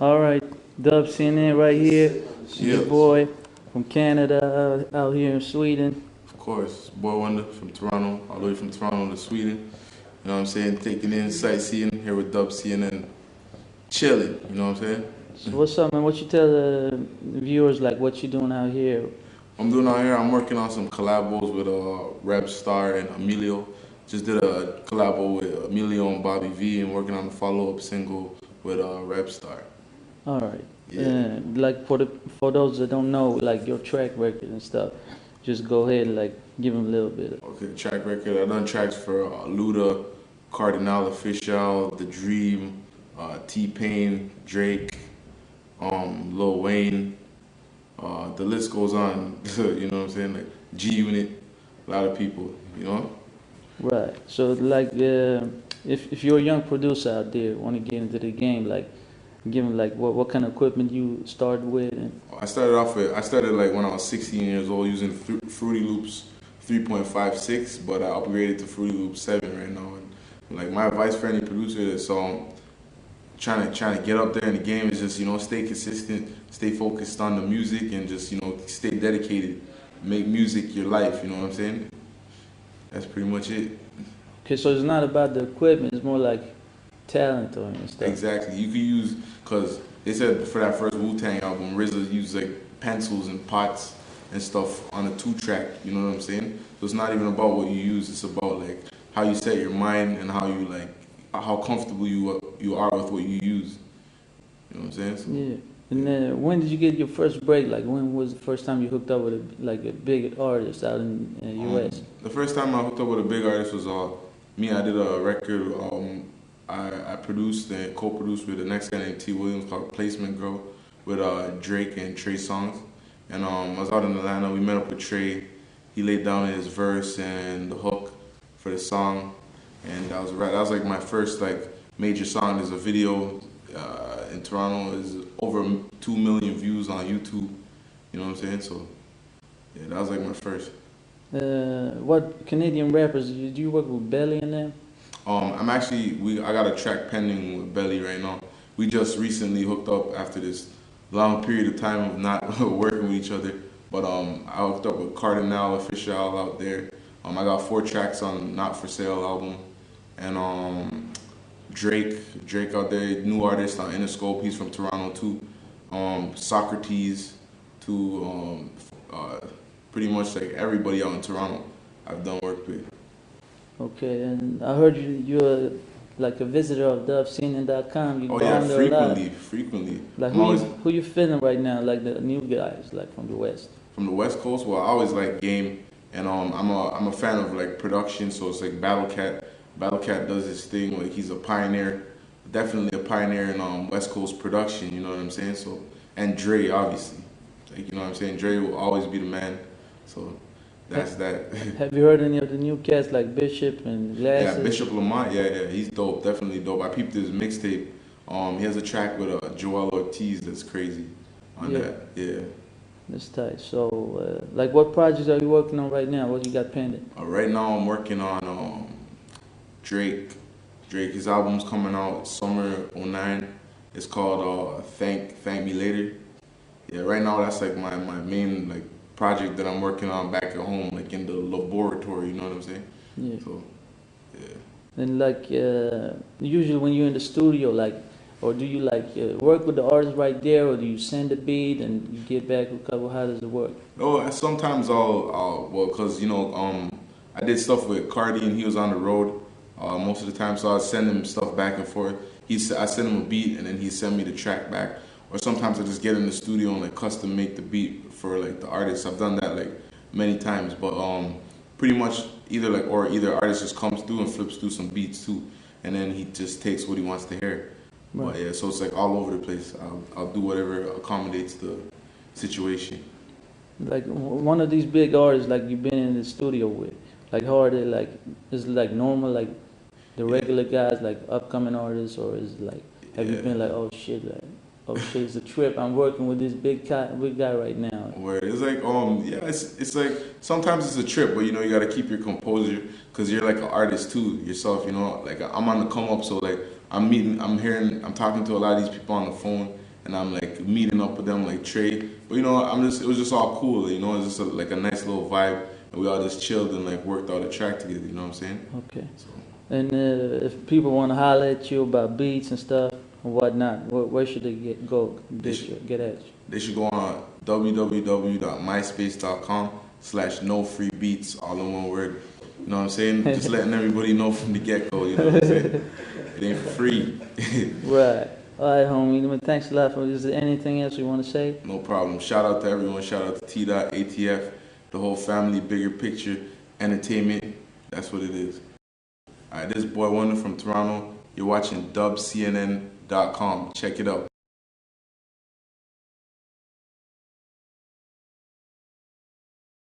All right, dubcnn right here. Your Yes, boy from Canada out here in Sweden. of course. Boi-1da from Toronto, all the way from Toronto to Sweden. You know what I'm saying? Taking in sightseeing here with dubcnn, chilling. You know what I'm saying? So what's up, man? What you tell the viewers like what you doing out here? I'm doing out here. I'm working on some collabos with Rap Star and Emilio. Just did a collabo with Emilio and Bobby V, and working on the follow-up single with Rap Star. All right. Yeah. Like for those that don't know, like your track record and stuff, just go ahead and like give them a little bit. Okay, track record. I've done tracks for Luda, Cardinal Official, The Dream, T-Pain, Drake, Lil Wayne. The list goes on. You know what I'm saying? Like G-Unit, a lot of people. You know. Right. So like, if you're a young producer out there, want to get into the game, like, give them like what kind of equipment you started with and. I started like when I was 16 years old using Fruity Loops 3.56, but I upgraded to Fruity Loops 7 right now. And like my advice for any producer that's trying to get up there in the game is just stay consistent, stay focused on the music, and just stay dedicated. Make music your life. You know what I'm saying? That's pretty much it. Okay, so it's not about the equipment; it's more like talent or and stuff. Exactly. You could use, because they said for that first Wu-Tang album, RZA used like pencils and pots and stuff on a 2-track. You know what I'm saying? So it's not even about what you use. It's about like how you set your mind and how comfortable you are with what you use. You know what I'm saying? So, Yeah. And then when did you get your first break? Like when was the first time you hooked up with a big artist out in the U.S.? The first time I hooked up with a big artist was me. I did a record. I produced and co-produced with the next guy named T. Williams called Placement Girl with Drake and Trey Songz. And I was out in Atlanta. We met up with Trey. He laid down his verse and the hook for the song, and that was like my first like major song. There's a video in Toronto. Is over 2 million views on YouTube. You know what I'm saying? So yeah, that was like my first. What Canadian rappers do you work with? Belly and them? I got a track pending with Belly right now. We just recently hooked up after this long period of time of not working with each other. But I hooked up with Cardinal Official out there. I got 4 tracks on Not For Sale album, and Drake out there, new artist on Interscope. He's from Toronto too. Socrates, to pretty much like everybody out in Toronto I've done work with. Okay, and I heard you're like a visitor of dubcnn.com. You Oh go yeah, on there a lot. frequently. Like who you feeling right now? Like the new guys, like from the West. From the West Coast, well, I always like game, and I'm a fan of like production. So it's like Battlecat. Battlecat does his thing. Like he's a pioneer, definitely a pioneer in West Coast production. You know what I'm saying? So, and Dre, obviously, like you know what I'm saying. Dre will always be the man. So that's that. Have you heard any of the new cats like Bishop and Glasses? Yeah, Bishop Lamont. Yeah, he's dope. Definitely dope. I peeped his mixtape. He has a track with Joel Ortiz that's crazy on that. Yeah. That's tight. So, like, what projects are you working on right now? What you got pending? Right now, I'm working on Drake. His album's coming out summer '09. It's called Thank Me Later. Yeah, right now that's like my main like project that I'm working on back at home, like in the laboratory. You know what I'm saying? Yeah. So, yeah. And like, usually when you're in the studio, like, or do you like work with the artist right there, or do you send a beat and you get back a couple? How does it work? No, sometimes well, cause I did stuff with Cardi and he was on the road most of the time, so I'd send him stuff back and forth. I send him a beat and then he send me the track back. Or sometimes I just get in the studio and like custom make the beat for like the artist. I've done that like many times, but pretty much either artist just comes through and flips through some beats too, and then he just takes what he wants to hear. Right. But yeah, so it's like all over the place. I'll do whatever accommodates the situation. Like one of these big artists, like you've been in the studio with, like how are they? Like is it like normal, like the regular guys, like upcoming artists, or is it like have you been like, oh shit, it's a trip. I'm working with this big guy right now. Where it's like it's like sometimes it's a trip, but you got to keep your composure because you're like an artist too yourself. Like I'm on the come up, so like I'm talking to a lot of these people on the phone, and I'm like meeting up with them like Trey. But it was just all cool. It was just like a nice little vibe, and we all just chilled and like worked out a track together. You know what I'm saying? Okay. So And if people want to holler at you about beats and stuff and whatnot, where should they get at you? they should go on www.myspace.com/nofreebeats, all in one word. You know what I'm saying? Just letting everybody know from the get-go. You know what I'm saying? It ain't for free. Right. All right, homie. Thanks a lot for. Is there anything else you want to say? No problem. Shout out to everyone. Shout out to T-Dot, ATF, the whole family, Bigger Picture, Entertainment. That's what it is. All right, this is Boi-1da from Toronto. You're watching dubcnn.com. Check it out.